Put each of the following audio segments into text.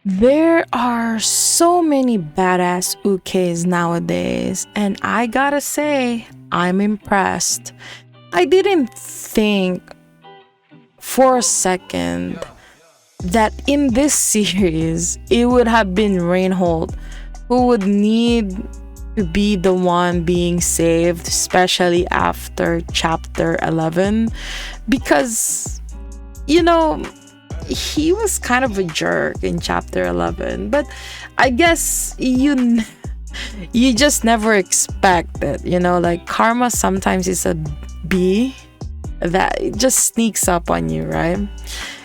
There are so many badass ukes nowadays, and I gotta say, I'm impressed. I didn't think for a second that in this series it would have been Reinholt who would need to be the one being saved, especially after chapter 11, because you know he was kind of a jerk in chapter 11, but I guess you just never expect it, like karma sometimes is a bee that it just sneaks up on you, right?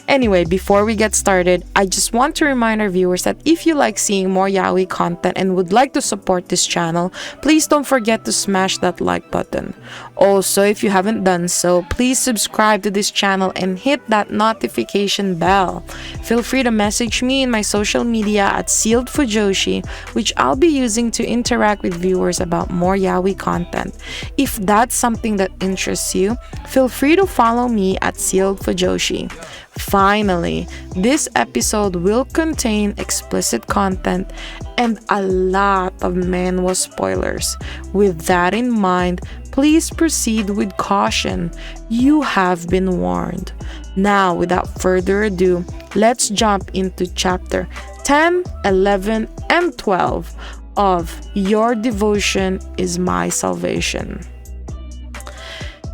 Anyway, before we get started, I just want to remind our viewers that if you like seeing more yaoi content and would like to support this channel, please don't forget to smash that like button. Also, if you haven't done so, please subscribe to this channel and hit that notification bell. Feel free to message me in my social media at ZEALED FUJOSHI, which I'll be using to interact with viewers about more yaoi content. If that's something that interests you, feel free to follow me at ZEALED FUJOSHI. Finally, this episode will contain explicit content and a lot of manhwa spoilers. With that in mind, please proceed with caution. You have been warned. Now, without further ado, let's jump into chapter 10, 11, and 12 of Your Devotion is My Salvation.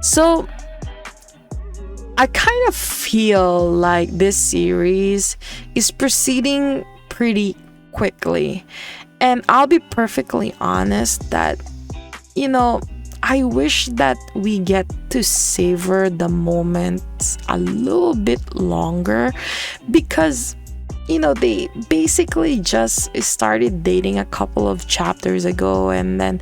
So, I kind of feel like this series is proceeding pretty quickly. And I'll be perfectly honest that, I wish that we get to savor the moments a little bit longer because, they basically just started dating a couple of chapters ago, and then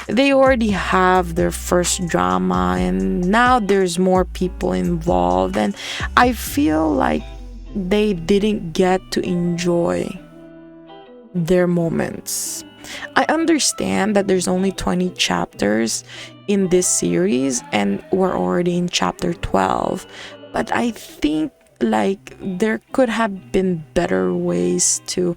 they already have their first drama, and now there's more people involved, and I feel like they didn't get to enjoy their moments. I understand that there's only 20 chapters in this series and we're already in chapter 12, but I think like there could have been better ways to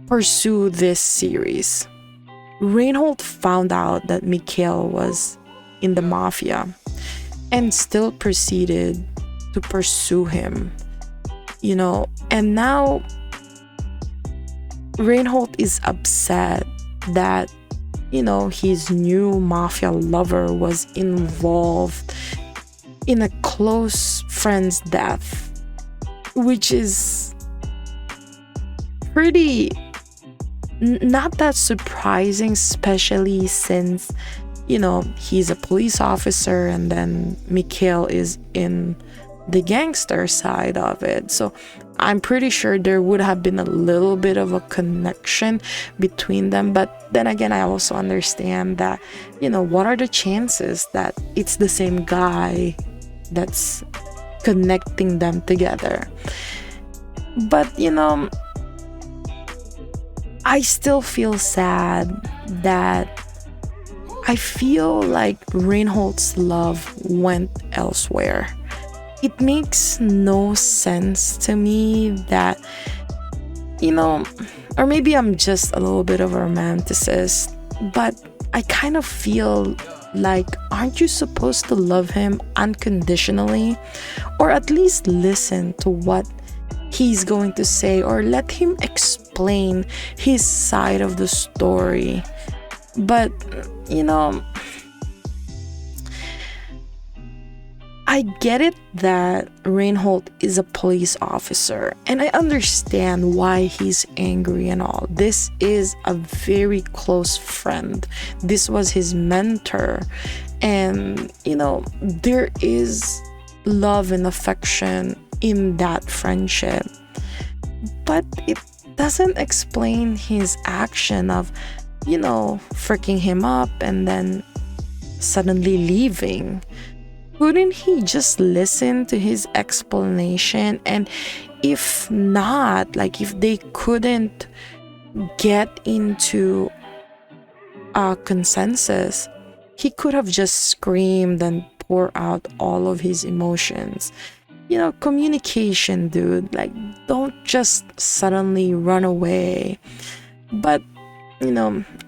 pursue this series. Reinholt found out that Mihail was in the mafia and still proceeded to pursue him, and now Reinholt is upset that, his new mafia lover was involved in a close friend's death, which is pretty not that surprising, especially since, he's a police officer and then Mihail is in the gangster side of it. So I'm pretty sure there would have been a little bit of a connection between them. But then again, I also understand that, what are the chances that it's the same guy that's connecting them together? But, I still feel sad that I feel like Reinhold's love went elsewhere. It makes no sense to me that, or maybe I'm just a little bit of a romanticist, but I kind of feel like, aren't you supposed to love him unconditionally? Or at least listen to what he's going to say, or let him explain his side of the story. But I get it that Reinholt is a police officer, and I understand why he's angry and all. This is a very close friend. This was his mentor, and there is love and affection in that friendship, but it doesn't explain his action of freaking him up and then suddenly leaving. Couldn't he just listen to his explanation? And if not, like if they couldn't get into a consensus, he could have just screamed and pour out all of his emotions. communication, dude. Like, don't just suddenly run away. But,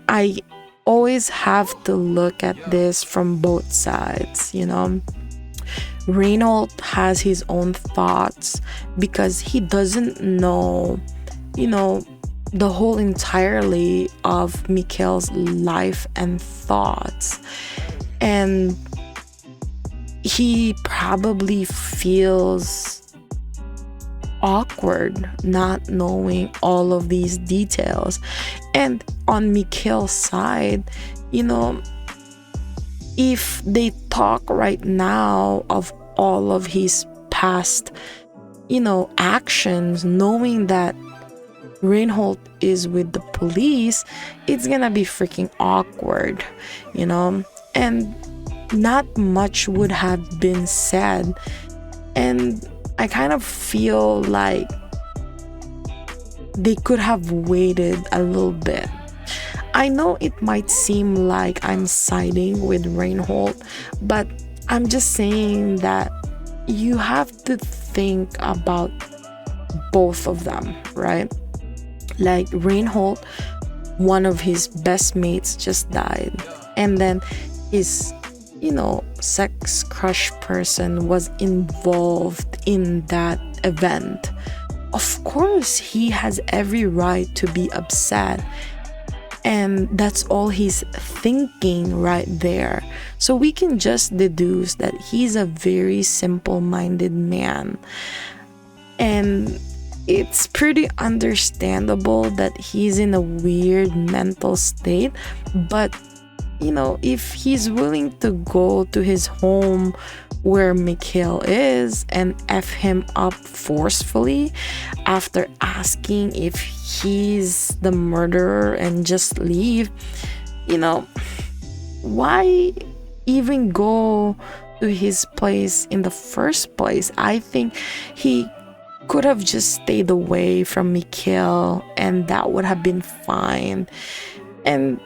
I always have to look at this from both sides. Reinholt has his own thoughts because he doesn't know, the whole entirely of Mihail's life and thoughts. And he probably feels awkward not knowing all of these details. And on Mihail's side, if they talk right now of all of his past, actions, knowing that Reinholt is with the police, it's gonna be freaking awkward. And not much would have been said. And I kind of feel like they could have waited a little bit. I know it might seem like I'm siding with Reinholt, but I'm just saying that you have to think about both of them, right? Like Reinholt, one of his best mates just died, and then his sex crush person was involved in that event. Of course, he has every right to be upset, and that's all he's thinking right there. So we can just deduce that he's a very simple-minded man, and it's pretty understandable that he's in a weird mental state. But if he's willing to go to his home where Mihail is and F him up forcefully after asking if he's the murderer and just leave, why even go to his place in the first place? I think he could have just stayed away from Mihail and that would have been fine. And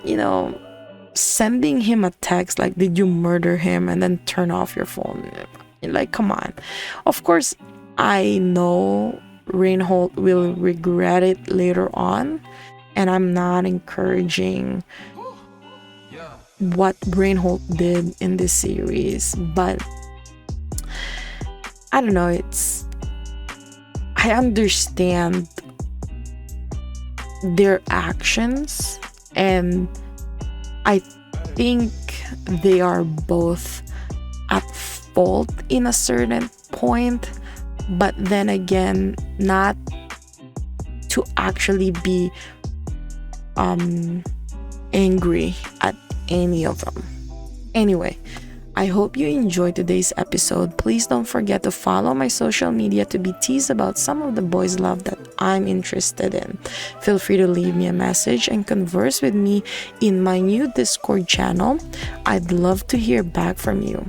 sending him a text like, did you murder him, and then turn off your phone, like, come on. Of course, I know Reinholt will regret it later on, and I'm not encouraging what Reinholt did in this series, but I don't know, I understand their actions, and I think they are both at fault in a certain point, but then again, not to actually be angry at any of them. Anyway, I hope you enjoyed today's episode. Please don't forget to follow my social media to be teased about some of the boys' love that I'm interested in. Feel free to leave me a message and converse with me in my new Discord channel. I'd love to hear back from you.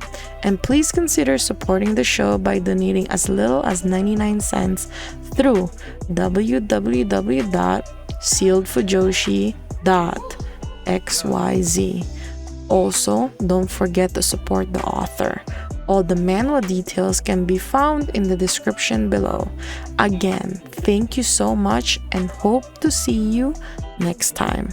And please consider supporting the show by donating as little as 99 cents through www.zealedfujoshi.xyz. Also, don't forget to support the author. All the manhwa details can be found in the description below. Again, thank you so much and hope to see you next time.